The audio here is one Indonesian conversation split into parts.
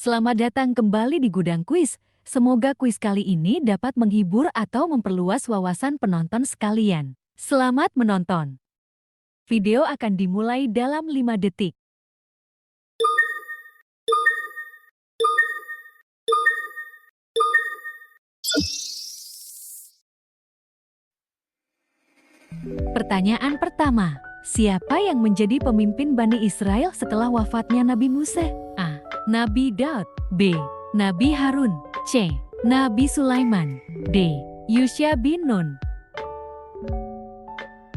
Selamat datang kembali di Gudang Kuis. Semoga kuis kali ini dapat menghibur atau memperluas wawasan penonton sekalian. Selamat menonton. Video akan dimulai dalam 5 detik. Pertanyaan pertama, siapa yang menjadi pemimpin Bani Israel setelah wafatnya Nabi Musa? A. Nabi Daud. B. Nabi Harun. C. Nabi Sulaiman. D. Yusya bin Nun.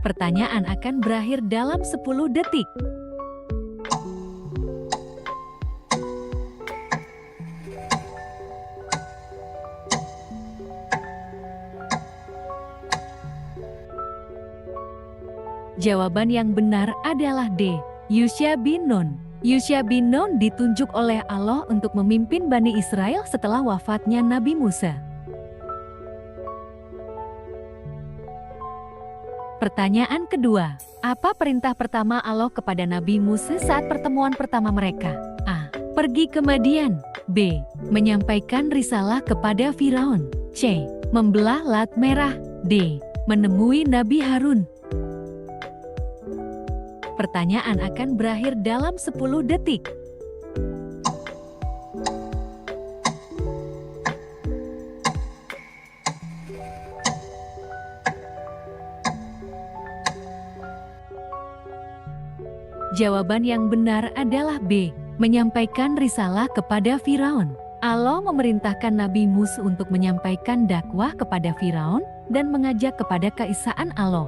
Pertanyaan akan berakhir dalam 10 detik. Jawaban yang benar adalah D. Yusya bin Nun. Yusya bin Nun ditunjuk oleh Allah untuk memimpin Bani Israel setelah wafatnya Nabi Musa. Pertanyaan kedua, apa perintah pertama Allah kepada Nabi Musa saat pertemuan pertama mereka? A. Pergi ke Madian. B. Menyampaikan risalah kepada Firaun. C. Membelah Laut Merah. D. Menemui Nabi Harun. Pertanyaan akan berakhir dalam 10 detik. Jawaban yang benar adalah B. Menyampaikan risalah kepada Firaun. Allah memerintahkan Nabi Musa untuk menyampaikan dakwah kepada Firaun dan mengajak kepada keesaan Allah.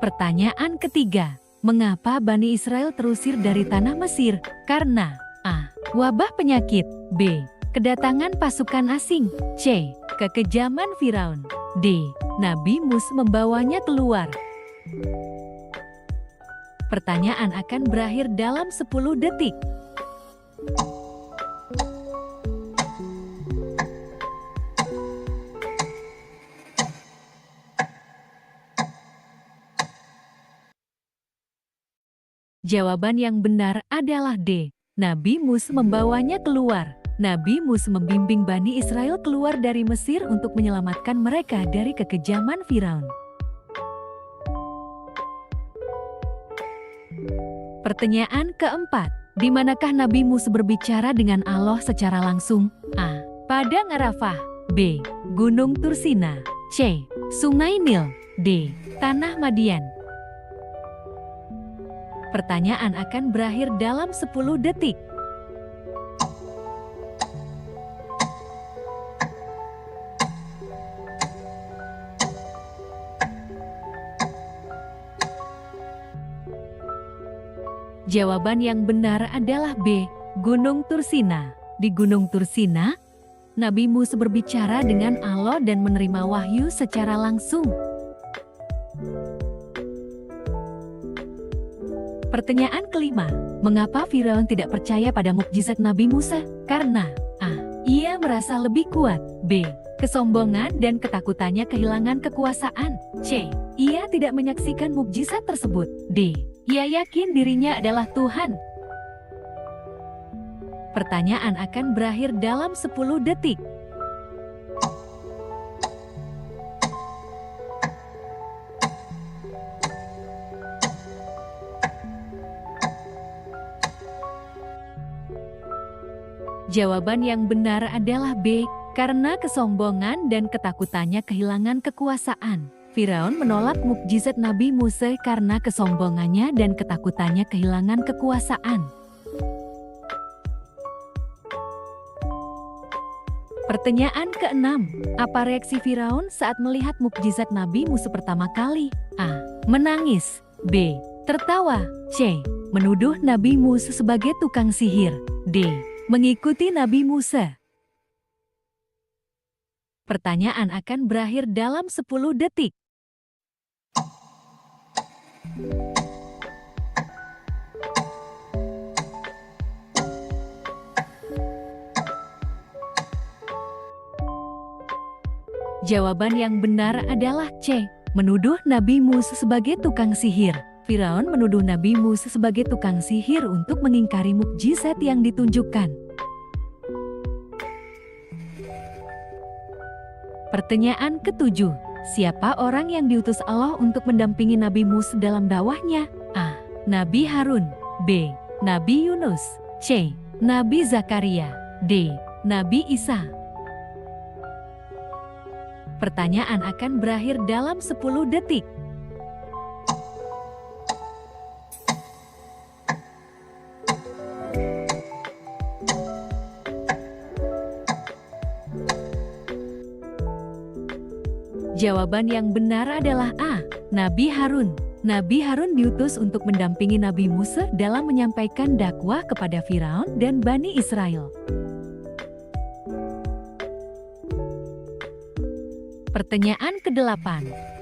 Pertanyaan ketiga, mengapa Bani Israel terusir dari tanah Mesir? Karena A. Wabah penyakit. B. Kedatangan pasukan asing. C. Kekejaman Firaun. D. Nabi Musa membawanya keluar. Pertanyaan akan berakhir dalam 10 detik. Jawaban yang benar adalah D. Nabi Musa membawanya keluar. Nabi Musa membimbing Bani Israel keluar dari Mesir untuk menyelamatkan mereka dari kekejaman Firaun. Pertanyaan keempat, di manakah Nabi Musa berbicara dengan Allah secara langsung? A. Padang Arafah. B. Gunung Tursina. C. Sungai Nil. D. Tanah Madian. Pertanyaan akan berakhir dalam 10 detik. Jawaban yang benar adalah B. Gunung Tursina. Di Gunung Tursina, Nabi Musa berbicara dengan Allah dan menerima wahyu secara langsung. Pertanyaan kelima, mengapa Firaun tidak percaya pada mukjizat Nabi Musa? Karena A. Ia merasa lebih kuat. B. Kesombongan dan ketakutannya kehilangan kekuasaan. C. Ia tidak menyaksikan mukjizat tersebut. D. Ia yakin dirinya adalah Tuhan. Pertanyaan akan berakhir dalam 10 detik. Jawaban yang benar adalah B. Karena kesombongan dan ketakutannya kehilangan kekuasaan. Firaun menolak mukjizat Nabi Musa karena kesombongannya dan ketakutannya kehilangan kekuasaan. Pertanyaan keenam, apa reaksi Firaun saat melihat mukjizat Nabi Musa pertama kali? A. Menangis. B. Tertawa. C. Menuduh Nabi Musa sebagai tukang sihir. D. Mengikuti Nabi Musa. Pertanyaan akan berakhir dalam 10 detik. Jawaban yang benar adalah C. Menuduh Nabi Musa sebagai tukang sihir. Firaun menuduh Nabi Musa sebagai tukang sihir untuk mengingkari mukjizat yang ditunjukkan. Pertanyaan ketujuh, siapa orang yang diutus Allah untuk mendampingi Nabi Musa dalam dakwahnya? A. Nabi Harun. B. Nabi Yunus. C. Nabi Zakaria. D. Nabi Isa. Pertanyaan akan berakhir dalam 10 detik. Jawaban yang benar adalah A. Nabi Harun. Nabi Harun diutus untuk mendampingi Nabi Musa dalam menyampaikan dakwah kepada Firaun dan Bani Israel. Pertanyaan ke-8.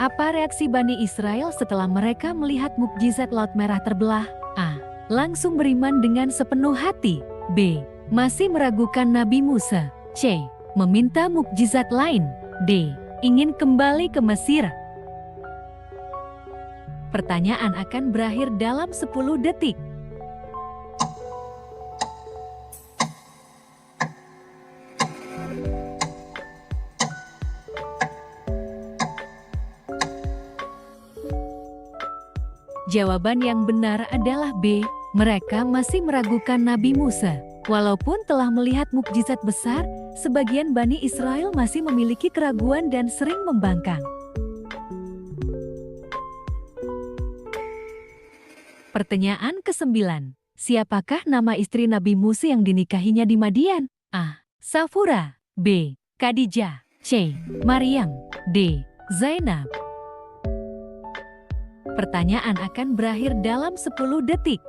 Apa reaksi Bani Israel setelah mereka melihat mukjizat Laut Merah terbelah? A. Langsung beriman dengan sepenuh hati. B. Masih meragukan Nabi Musa. C. Meminta mukjizat lain. D. Ingin kembali ke Mesir. Pertanyaan akan berakhir dalam 10 detik. Jawaban yang benar adalah B. Mereka masih meragukan Nabi Musa. Walaupun telah melihat mukjizat besar, sebagian Bani Israel masih memiliki keraguan dan sering membangkang. Pertanyaan ke-9. Siapakah nama istri Nabi Musa yang dinikahinya di Madian? A. Safura. B. Khadijah. C. Maryam. D. Zainab. Pertanyaan akan berakhir dalam 10 detik.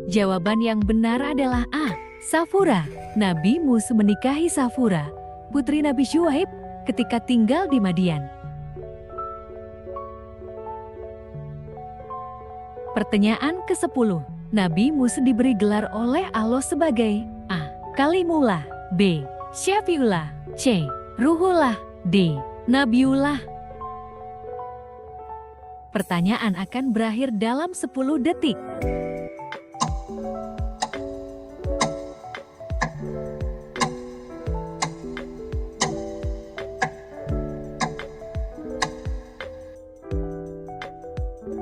Jawaban yang benar adalah A. Safura. Nabi Musa menikahi Safura, putri Nabi Syuaib, ketika tinggal di Madian. Pertanyaan ke-10. Nabi Musa diberi gelar oleh Allah sebagai A. Kalimullah. B. Syafiullah. C. Ruhullah. D. Nabiullah. Pertanyaan akan berakhir dalam 10 detik.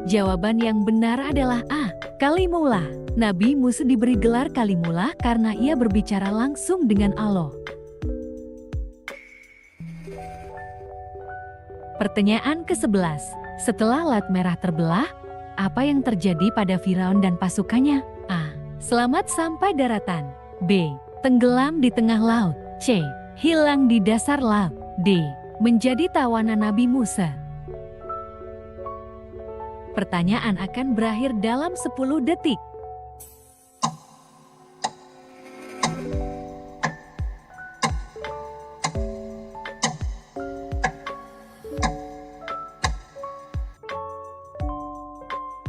Jawaban yang benar adalah A. Kalimullah. Nabi Musa diberi gelar Kalimullah karena ia berbicara langsung dengan Allah. Pertanyaan ke-11. Setelah Laut Merah terbelah, apa yang terjadi pada Firaun dan pasukannya? A. Selamat sampai daratan. B. Tenggelam di tengah laut. C. Hilang di dasar laut. D. Menjadi tawanan Nabi Musa. Pertanyaan akan berakhir dalam 10 detik.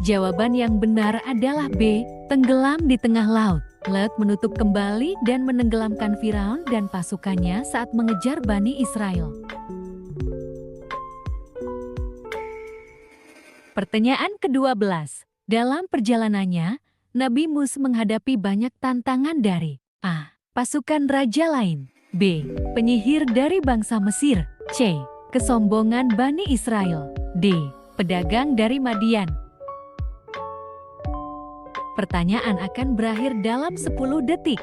Jawaban yang benar adalah B. Tenggelam di tengah laut. Laut menutup kembali dan menenggelamkan Firaun dan pasukannya saat mengejar Bani Israel. Pertanyaan ke-12. Dalam perjalanannya, Nabi Musa menghadapi banyak tantangan dari A. Pasukan raja lain. B. Penyihir dari bangsa Mesir. C. Kesombongan Bani Israel. D. Pedagang dari Madian. Pertanyaan akan berakhir dalam 10 detik.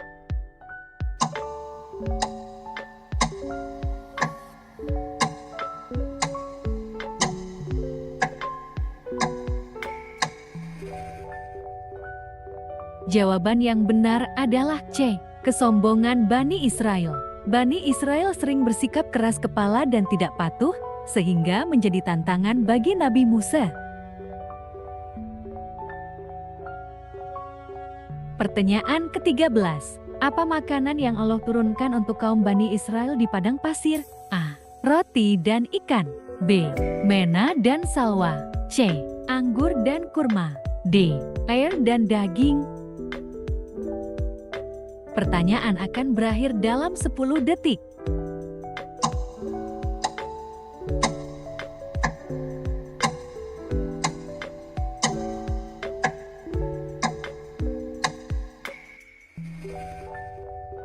Jawaban yang benar adalah C. Kesombongan Bani Israel. Bani Israel sering bersikap keras kepala dan tidak patuh, sehingga menjadi tantangan bagi Nabi Musa. Pertanyaan ke-13. Apa makanan yang Allah turunkan untuk kaum Bani Israel di padang pasir? A. Roti dan ikan. B. Mena dan salwa. C. Anggur dan kurma. D. Air dan daging. Pertanyaan akan berakhir dalam 10 detik.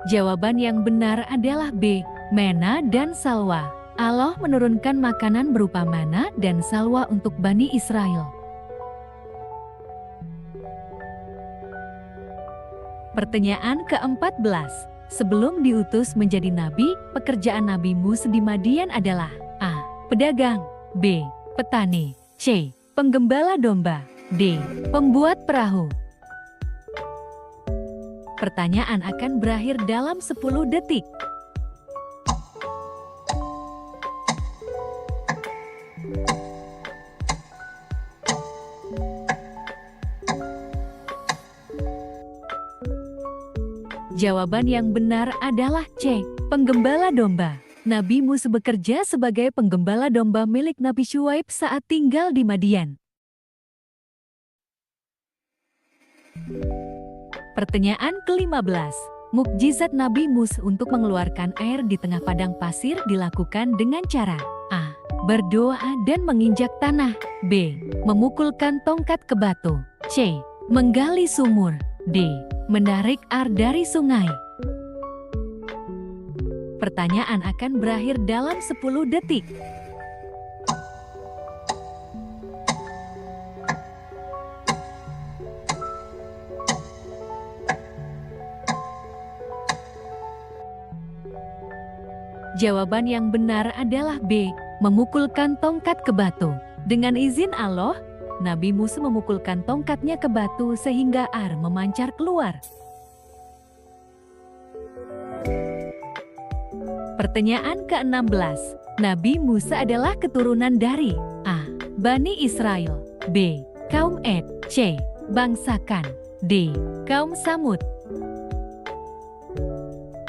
Jawaban yang benar adalah B. Manna dan salwa. Allah menurunkan makanan berupa manna dan salwa untuk Bani Israel. Pertanyaan ke-14. Sebelum diutus menjadi nabi, pekerjaan Nabi Musa di Madian adalah A. Pedagang, B. Petani, C. Penggembala domba, D. Pembuat perahu. Pertanyaan akan berakhir dalam 10 detik. Jawaban yang benar adalah C. Penggembala domba. Nabi Musa bekerja sebagai penggembala domba milik Nabi Syuaib saat tinggal di Madian. Pertanyaan ke-15. Mukjizat Nabi Musa untuk mengeluarkan air di tengah padang pasir dilakukan dengan cara A. Berdoa dan menginjak tanah, B. Memukulkan tongkat ke batu, C. Menggali sumur, D. Menarik air dari sungai. Pertanyaan akan berakhir dalam 10 detik. Jawaban yang benar adalah B. Memukulkan tongkat ke batu. Dengan izin Allah, Nabi Musa memukulkan tongkatnya ke batu sehingga air memancar keluar. Pertanyaan ke-16. Nabi Musa adalah keturunan dari A. Bani Israel, B. Kaum Ed, C. Bangsa Kan, D. Kaum Samud.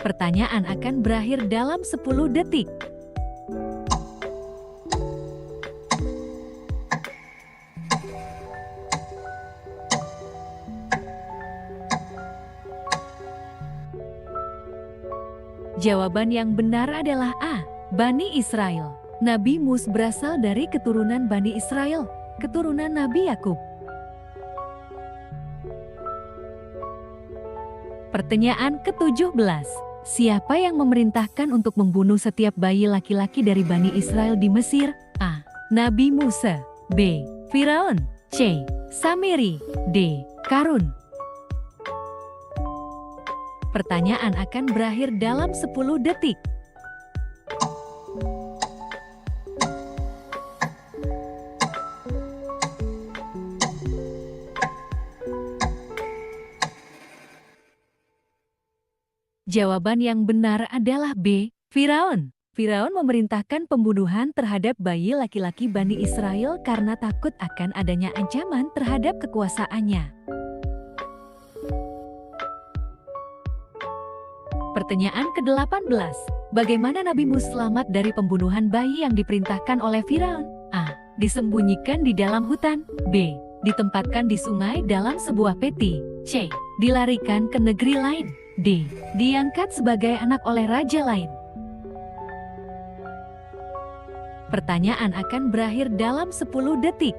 Pertanyaan akan berakhir dalam 10 detik. Jawaban yang benar adalah A. Bani Israel. Nabi Musa berasal dari keturunan Bani Israel, keturunan Nabi Yakub. Pertanyaan ke-17. Siapa yang memerintahkan untuk membunuh setiap bayi laki-laki dari Bani Israel di Mesir? A. Nabi Musa, B. Firaun, C. Samiri, D. Karun. Pertanyaan akan berakhir dalam 10 detik. Jawaban yang benar adalah B. Firaun. Firaun memerintahkan pembunuhan terhadap bayi laki-laki Bani Israel karena takut akan adanya ancaman terhadap kekuasaannya. Pertanyaan ke-18. Bagaimana Nabi Musa selamat dari pembunuhan bayi yang diperintahkan oleh Firaun? A. Disembunyikan di dalam hutan, B. Ditempatkan di sungai dalam sebuah peti, C. Dilarikan ke negeri lain, D. Diangkat sebagai anak oleh raja lain. Pertanyaan akan berakhir dalam 10 detik.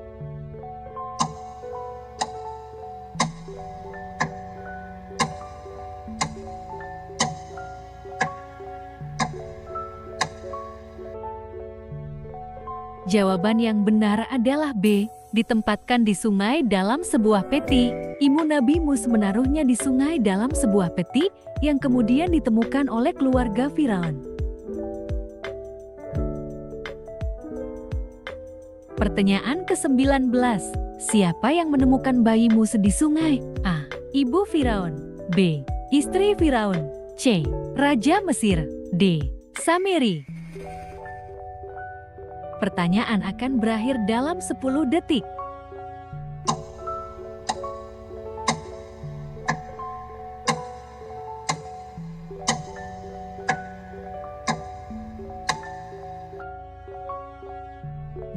Jawaban yang benar adalah B. Ditempatkan di sungai dalam sebuah peti. Ibu Nabi Musa menaruhnya di sungai dalam sebuah peti yang kemudian ditemukan oleh keluarga Firaun. Pertanyaan ke-19. Siapa yang menemukan bayi Musa di sungai? A. Ibu Firaun, B. Istri Firaun, C. Raja Mesir, D. Samiri. Pertanyaan akan berakhir dalam 10 detik.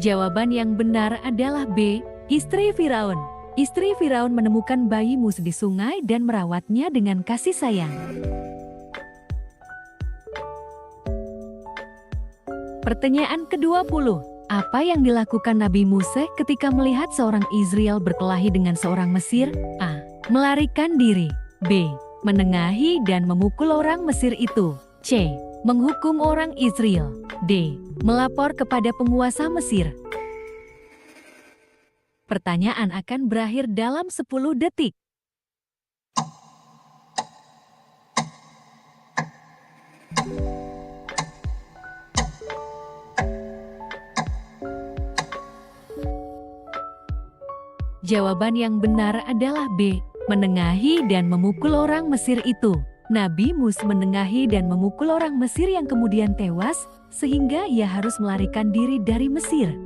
Jawaban yang benar adalah B. Istri Firaun. Istri Firaun menemukan bayi Musa di sungai dan merawatnya dengan kasih sayang. Pertanyaan ke-20. Apa yang dilakukan Nabi Musa ketika melihat seorang Israel berkelahi dengan seorang Mesir? A. Melarikan diri. B. Menengahi dan memukul orang Mesir itu. C. Menghukum orang Israel. D. Melapor kepada penguasa Mesir. Pertanyaan akan berakhir dalam 10 detik. Jawaban yang benar adalah B. Menengahi dan memukul orang Mesir itu. Nabi Musa menengahi dan memukul orang Mesir yang kemudian tewas, sehingga ia harus melarikan diri dari Mesir.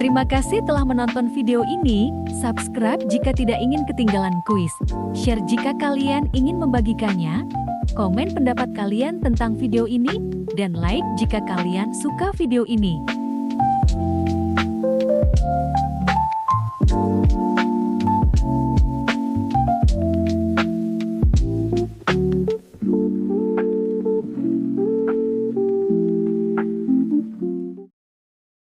Terima kasih telah menonton video ini. Subscribe jika tidak ingin ketinggalan kuis. Share jika kalian ingin membagikannya. Komen pendapat kalian tentang video ini. Dan like jika kalian suka video ini.